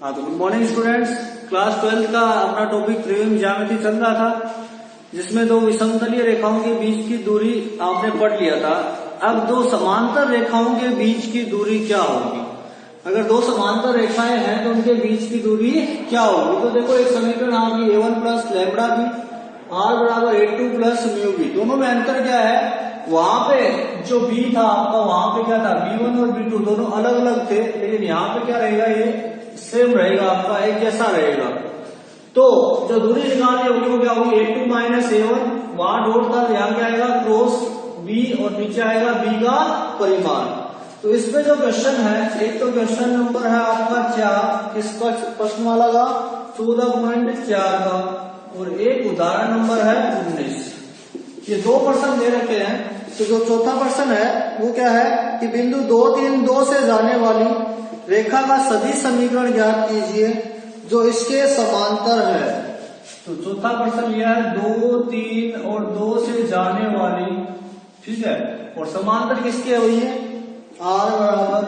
हाँ तो good morning students. Class 12 का अपना टॉपिक त्रिविम ज्यामिति चल रहा था, जिसमें दो विषमतलीय रेखाओं के बीच की दूरी आपने पढ़ लिया था। अब दो समांतर रेखाओं के बीच की दूरी क्या होगी? अगर दो समांतर रेखाएं हैं तो उनके बीच की दूरी क्या होगी? तो देखो एक समीकरण आपकी a1 plus lambda B r बराबर a2 प्लस म्यू बी। दोनों में अंतर क्या है? वहां पे जो b था आपका, वहां पे क्या था, b1 और b2 दोनों अलग अलग थे, लेकिन यहाँ पे क्या रहेगा, ये सेम रहेगा, आपका एक जैसा रहेगा। तो जो दूरी निकालनी होगी वो क्या होगी, a2 माइनस a1, वहां डॉट था, यहाँ क्या आएगा क्रॉस b और नीचे आएगा b का परिमाण। तो इस पे जो क्वेश्चन है, एक तो क्वेश्चन नंबर है आपका 4, किसका प्रश्न वाला का 14.4 का, और एक उदाहरण नंबर है 19। ये दो प्रश्न दे रखे हैं। तो जो चौथा प्रश्न है वो क्या है कि बिंदु 2, 3, 2 से जाने वाली रेखा का सदिश समीकरण ज्ञात कीजिए जो इसके समांतर है। तो चौथा प्रश्न यह है 2, 3 और 2 से जाने वाली, ठीक है, और समांतर किसके हुई है, r बराबर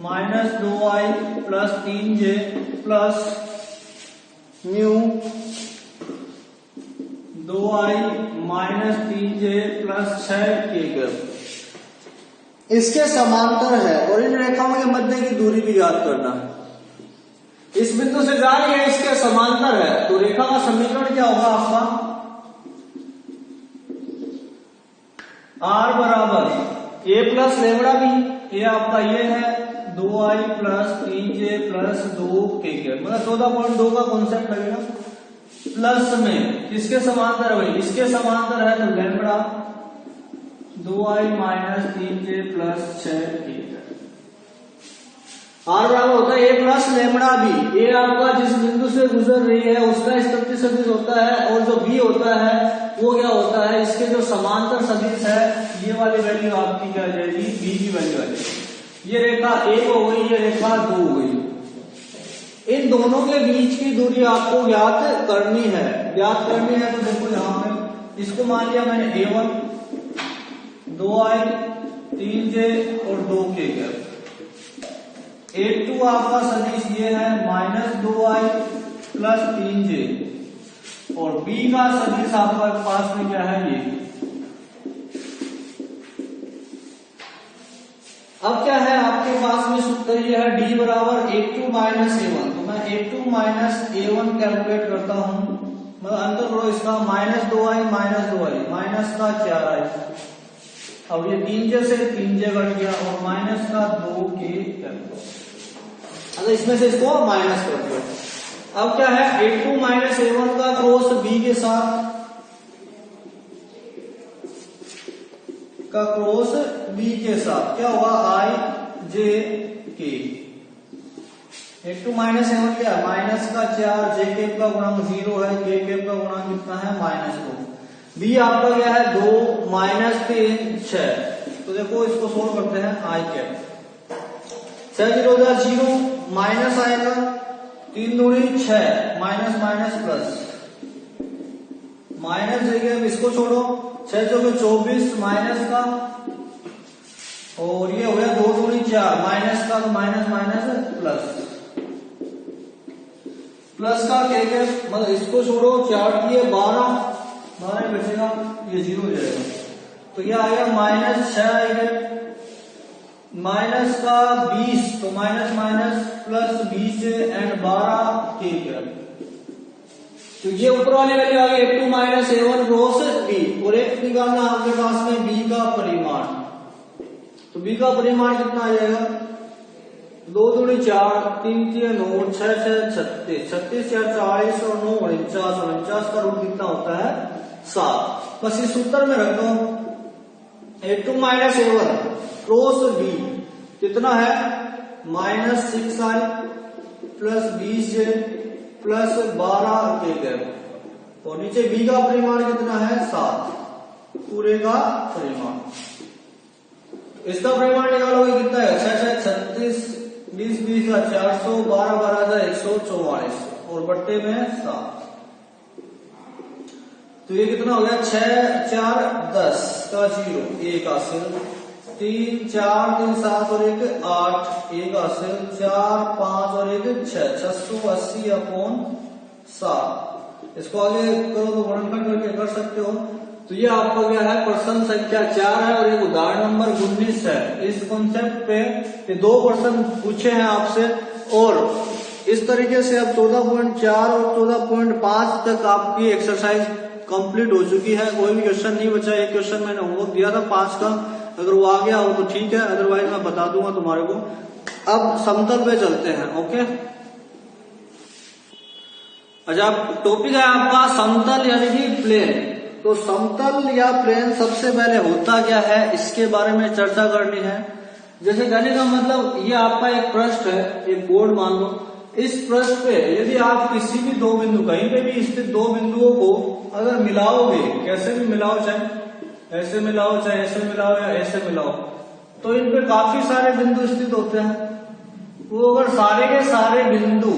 minus 2i plus 3j plus mu 2i minus 3j plus 6k इसके समांतर है, और इन रेखाओं के मध्य की दूरी भी ज्ञात करना है। इस बिंदु से जा रही है, इसके समांतर है, तो रेखा का समीकरण क्या होगा आपका, r बराबर a प्लस लैम्बडा बी, ये आपका ये है 2i plus 3j plus 2k, मतलब 14.2 का कॉन्सेप्ट लगेगा। प्लस में किसके समांतर है, इसके समांतर है, तो lambda 2i minus 3j plus 6k। r बराबर होता है a प्लस लैम्बडा बी। ये आपका जिस बिंदु से गुजर रही है उसका स्थिति सदिश होता है, और जो b होता है वो क्या होता है, इसके जो समांतर सदिश है, ये वाली वैल्यू आपकी क्या आ जाएगी, b की वैल्यू आ जाएगी। ये रेखा 1 हो गई, ये रेखा 2 हो गई। इन दोनों के बीच की दूरी आपको ज्ञात करनी है। ज्ञात करनी है तो देखो यहाँ पे इसको मान लिया मैंने a1, 2i 3j और 2k। a2 आपका सदिश ये है माइनस 2i प्लस 3j, और b का सदिश आपका पास में क्या है, ये। अब क्या है आपके पास में सूत्र ये है d बराबर a2 माइनस a1। तो मैं a2 माइनस a1 कैलकुलेट करता हूं, मतलब अंतर करो इसका, minus 2i minus 2i minus का 4i, अब ये 3j से 3j कट गया, और माइनस का 2k, अगर इसमें से इसको माइनस कर दो। अब क्या है, a2 माइनस a1 का क्रॉस b के साथ का क्रॉस b के साथ क्या होगा, i j k। a2 minus a1 क्या है, माइनस का 4, j k का गुणांक 0 है, k k का गुणांक कितना है, माइनस 2। b आपका क्या है 2 माइनस 3 6। तो देखो इसको सोल्व करते हैं, i कैप 6 0 0 माइनस आएगा, 3 दूनी 6, माइनस माइनस प्लस, माइनस जगह इसको छोड़ो, 6 चौके 24 माइनस का, और ये हो गया 2 दूनी 4 माइनस का, तो माइनस माइनस प्लस, प्लस का क्या, मतलब इसको छोड़ो, 4 दिए 12 बचेगा, ये 0 हो जाएगा। तो ये आएगा माइनस 6 आएगा, माइनस का 20, तो माइनस माइनस प्लस 20 एंड 12 के। तो ये ऊपर वाली वैल्यू आ गई a2 minus a1 cross b, और एक निकालना आपके पास में b का परिमाण। तो b का परिमाण कितना आ जाएगा, 2 दूनी 4, 3 3 9, 6 6 36, 36 4 40 और 9 49, 49 का रूट कितना होता है 7। बस इस सूत्र में रख दो, a2 minus a1 cross b कितना है, minus 6i plus 20j plus 12k, और नीचे b का परिमाण कितना है 7, पूरे का परिमाण। इसका परिमाण निकालोगे कितना है, 6 6 36, 20 20 का 400, 12 12 का 144, और बट्टे में 7। तो ये कितना हो गया, 6 4 10 का 0, 1 हासिल, 3 4 3 7 और 1 8, एक हासिल 4 5 और 1 6, 680/7। इसको आगे करो तो गुणनखंड करके कर सकते हो। तो ये आपका क्या है, प्रश्न संख्या 4 है और एक उदाहरण नंबर 19 है। इस कॉन्सेप्ट पे ये 2 प्रश्न पूछे हैं आपसे और इस तरीके से अब 14.4 और 14.5 तक आपकी एक्सरसाइज कंप्लीट हो चुकी है। कोई भी क्वेश्चन नहीं बचा। एक क्वेश्चन मैंने होमवर्क दिया था 5 का, अगर वो आ गया हो तो ठीक है, अदरवाइज मैं बता दूंगा तुम्हारे को। अब समतल पे चलते हैं। ओके, अच्छा टॉपिक है आपका समतल यानी कि प्लेन। तो समतल या प्लेन सबसे पहले होता क्या है इसके बारे में चर्चा करनी है। जैसे कहने का मतलब ये आपका एक पृष्ठ है, एक बोर्ड मान लो। इस पृष्ठ पे यदि आप किसी भी 2 बिंदु, कहीं पे भी स्थित 2 बिंदुओं को अगर मिलाओगे, कैसे भी मिलाओ, चाहे ऐसे मिलाओ, चाहे ऐसे मिलाओ या ऐसे मिलाओ, तो इन पे काफी सारे बिंदु स्थित होते हैं। वो अगर सारे के सारे बिंदु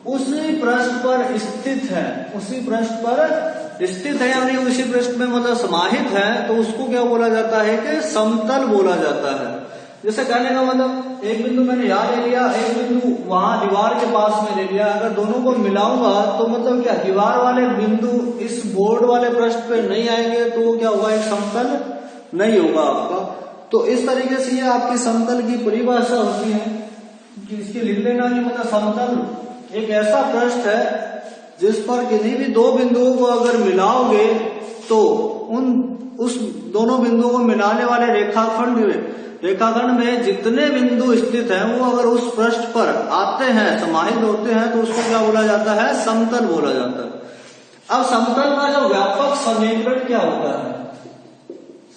उसी पृष्ठ पर स्थित है, उसी पृष्ठ पर स्थित है यानी उसी पृष्ठ में मतलब समाहित है, तो उसको क्या बोला जाता है कि समतल बोला जाता है। जैसे कहने का मतलब एक बिंदु मैंने यहाँ ले लिया, एक बिंदु वहां दीवार के पास में ले लिया, अगर दोनों को मिलाऊंगा तो मतलब क्या दीवार वाले बिंदु इस बोर्ड वाले पृष्ठ पे नहीं आएंगे, तो वो क्या होगा, एक समतल नहीं होगा आपका। तो इस तरीके से ये आपकी समतल की परिभाषा होती है कि इसकी लिख लेना कि मतलब समतल एक ऐसा पृष्ठ है जिस पर किसी भी 2 बिंदुओं को अगर मिलाओगे तो उस दोनों बिंदुओं को मिलाने वाले रेखाखंड में जितने बिंदु स्थित हैं वो अगर उस पृष्ठ पर आते हैं, समाहित होते हैं, तो उसको क्या बोला जाता है, समतल बोला जाता है। अब समतल का जो व्यापक समीकरण क्या होता है,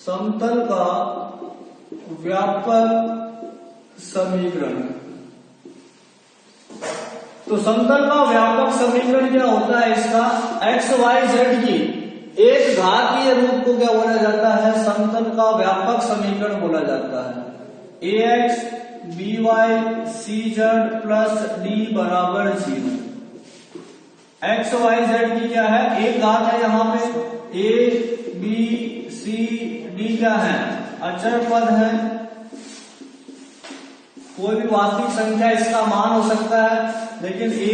समतल का व्यापक समीकरण। तो समतल का व्यापक समीकरण क्या होता है, इसका एक्स वाई जेड की एक घातीय रूप को क्या बोला जाता है, समतल का व्यापक समीकरण बोला जाता है। ax by cz plus D बराबर 0। एक्स वाई जेड की क्या है, एक घात है, यहाँ पे a b c d क्या है, अचर पद है। कोई भी वास्तविक संख्या इसका मान हो सकता है, लेकिन a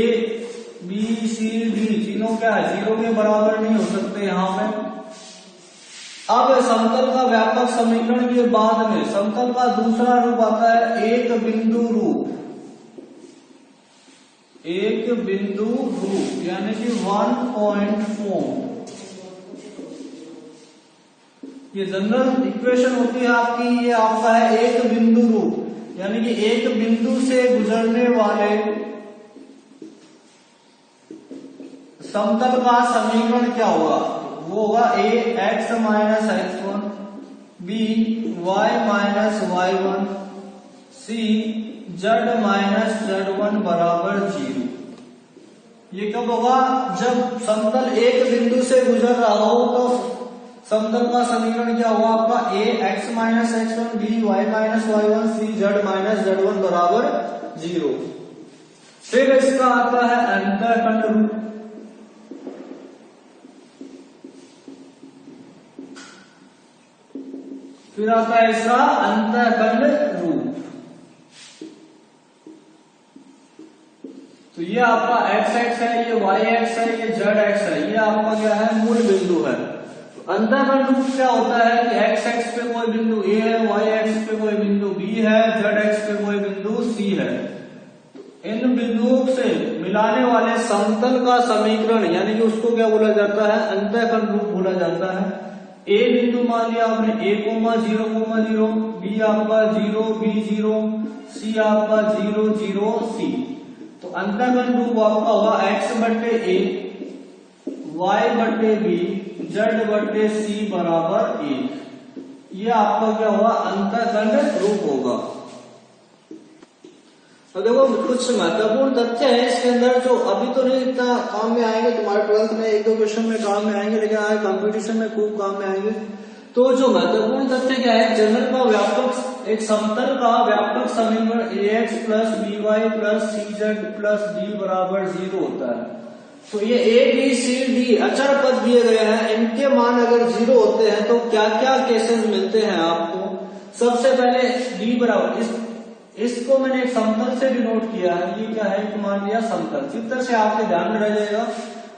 b c d तीनों क्या है, 0 के बराबर नहीं हो सकते यहाँ पे। अब समतल का व्यापक समीकरण के बाद में समतल का दूसरा रूप आता है एक बिंदु रूप। एक बिंदु रूप यानी कि 1.4। ये जनरल इक्वेशन होती है आपकी, ये आपका है एक बिंदु रूप यानी कि एक बिंदु से गुजरने वाले समतल का समीकरण क्या होगा, वो होगा a x minus x1 b y minus y1 c z minus z1 बराबर 0। ये कब होगा, जब समतल एक बिंदु से गुजर रहा हो तो समतल का समीकरण क्या होगा आपका, a x minus x1 b y minus y1 c z minus z1 बराबर 0। फिर इसका आता है अंतःखंड रूप। फिर आता है इसका अंतःखंड रूप। तो ये आपका एक्स एक्स है, ये वाई एक्स है, ये जेड एक्स है, ये आपका क्या है, मूल बिंदु है। तो अंतःखंड रूप क्या होता है कि एक्स एक्स पे कोई बिंदु ए है, वाई एक्स पे कोई बिंदु बी है, जेड एक्स पे कोई बिंदु सी है। इन बिंदुओं से मिलाने वाले समतल का समीकरण यानी कि उसको क्या बोला जाता है, अंतःखंड रूप बोला जाता है। ए बिंदु मान लिया आपने a, 0,0, बी आपका 0, b0, सी आपका 0, 0, c। तो अंतःखंड रूप आपका होगा x बटे a, y बटे b, z बटे c बराबर 1। ये आपका क्या होगा, अंतःखंड रूप होगा। तो देखो कुछ महत्वपूर्ण तथ्य है इसके अंदर जो अभी तो नहीं इतना काम में आएंगे, तुम्हारे 12th में 1-2 क्वेश्चन में काम में आएंगे, लेकिन आगे कंपटीशन में खूब काम में आएंगे। तो जो महत्वपूर्ण तथ्य क्या है, जनरल का व्यापक एक समतल का व्यापक समीकरण ax plus by plus cz plus d बराबर 0 होता है। तो ये a b c d अचर पद दिए गए हैं, इनके मान अगर 0 होते हैं तो क्या क्या केसेस मिलते हैं आपको। सबसे पहले d बराबर इसको मैंने एक समतल से डिनोट किया है, ये क्या है कि मान लिया समतल, चित्र से आपके ध्यान में रह जाएगा।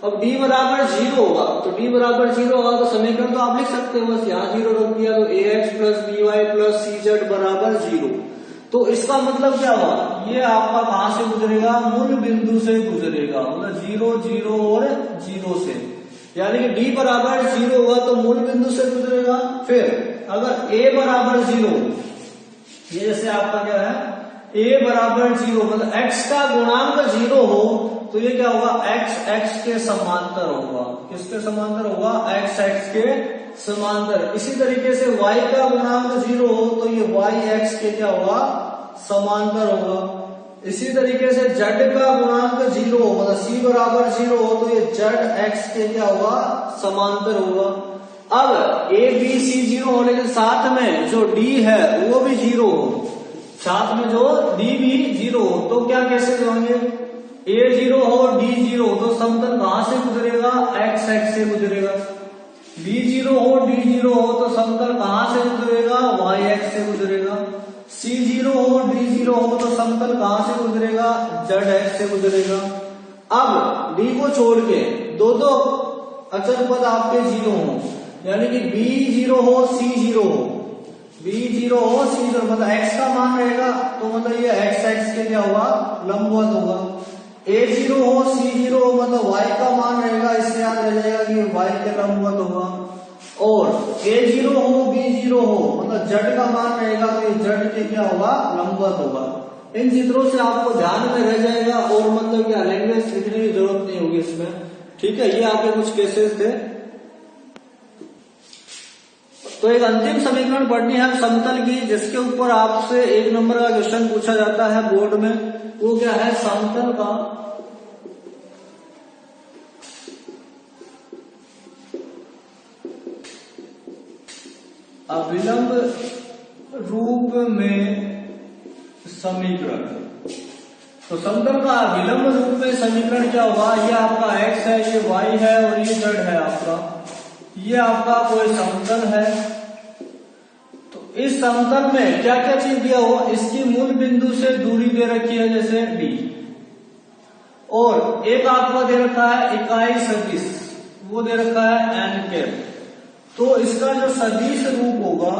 अब d बराबर 0 होगा, तो d बराबर 0 होगा तो समीकरण तो आप लिख सकते हो, बस यहाँ 0 रख दिया तो ax plus by plus cz बराबर 0। तो इसका मतलब क्या हुआ, ये आपका कहां से गुजरेगा, मूल बिंदु से गुजरेगा, मतलब 0 0 और 0 से, यानी कि d बराबर 0 होगा तो मूल बिंदु से गुजरेगा। फिर अगर a बराबर 0, ये जैसे आपका क्या है a बराबर 0 मतलब x का गुणांक 0 हो तो ये क्या होगा, x x के समांतर होगा। किसके समांतर होगा, x x के समांतर। इसी तरीके से y का गुणांक 0 हो तो ये y x के क्या होगा, समांतर होगा। इसी तरीके से z का गुणांक 0 हो मतलब c बराबर 0 हो तो ये z x के क्या होगा, समांतर होगा। अब a b c 0 होने के साथ में जो d है वो भी 0 हो, साथ में जो d भी 0 हो, तो क्या कैसे होंगे, a 0 हो d 0 हो तो समतल कहां से गुजरेगा, x x से गुजरेगा। b 0 हो d 0 हो तो समतल कहां से गुजरेगा, y x से गुजरेगा। c 0 हो d 0 हो तो समतल कहां से गुजरेगा, z x से गुजरेगा। अब d को छोड़ के दो अचर पद आपके 0 हो, यानी कि b 0 हो c 0 हो, b 0 हो c 0 मतलब x का मान रहेगा तो मतलब ये x x के क्या होगा, लंबवत होगा। a 0 हो c 0 हो मतलब y का मान रहेगा, इससे याद रह जाएगा कि y के लंबवत होगा। और a 0 हो b 0 हो मतलब z का मान रहेगा तो ये z के क्या होगा, लंबवत होगा। इन चित्रों से आपको ध्यान में रह जाएगा और मतलब क्या लैंग्वेज लिखने की जरूरत नहीं होगी इसमें, ठीक है। ये आपके कुछ केसेस थे। तो एक अंतिम समीकरण पढ़नी है समतल की, जिसके ऊपर आपसे 1 नंबर का क्वेश्चन पूछा जाता है बोर्ड में, वो क्या है, समतल का अभिलंब रूप में समीकरण। तो समतल का अभिलंब रूप में समीकरण क्या होगा, ये आपका x है, ये y है और ये z है आपका, ये आपका कोई समतल है। तो इस समतल में क्या क्या चीज दिया हुआ, इसकी मूल बिंदु से दूरी दे रखी है जैसे d, और एक आपका दे रखा है इकाई सदिश, वो दे रखा है n कैप। तो इसका जो सदिश रूप होगा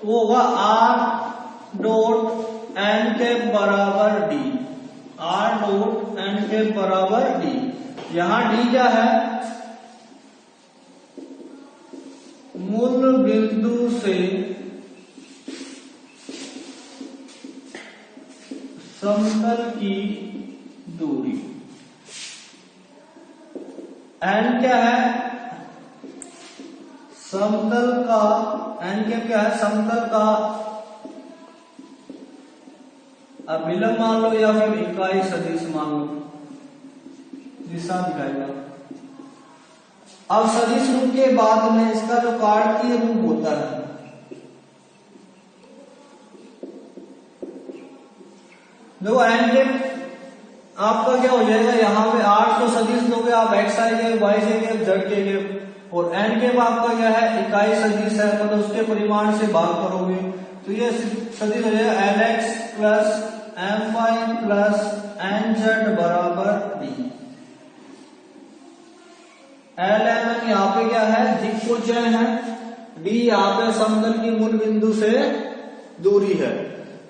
वो होगा r डॉट n कैप बराबर d, r dot n cap बराबर d। यहां d क्या है, मूल बिंदु से समतल की दूरी। n क्या है, समतल का n क्या है, समतल का अभिलंब मान लो या फिर इकाई सदिश मान लो, दिशा दिखाएगा। अब सदिश रूप के बाद में इसका जो कार्तीय रूप होता है, देखो n के आपका क्या हो जाएगा, यहाँ पे r को सदिश दोगे आप x आई गए, y से गए, z के गए, और n के आपका क्या है, इकाई सदिश है मतलब उसके परिमाण से भाग करोगे तो ये सदिश हो जाएगा lx plus my plus nz बराबर d। lm यहाँ पे क्या है, दिक्कोचय है, d यहाँ पे समतल की मूल बिंदु से दूरी है।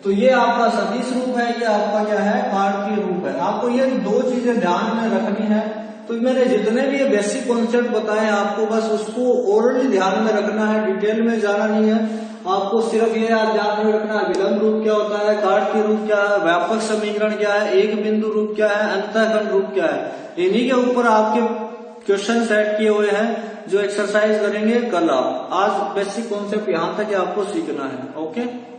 तो ये आपका सदिश रूप है, ये आपका क्या है, कार्तीय रूप है। आपको ये दो चीजें ध्यान में रखनी है। तो मैंने जितने भी ये बेसिक कॉन्सेप्ट बताए आपको बस उसको ओरली ध्यान में रखना है, डिटेल में जाना नहीं है। आपको सिर्फ ये ध्यान में रखना है विलंब रूप क्या होता है, कार्तीय रूप क्या है, व्यापक समीकरण क्या है, एक बिंदु रूप क्या है, अंतःखंड रूप क्या है। इन्हीं के ऊपर आपके क्वेश्चन सेट किए हुए हैं जो एक्सरसाइज करेंगे कल आप। आज बेसिक कॉन्सेप्ट यहाँ तक आपको सीखना है। ओके।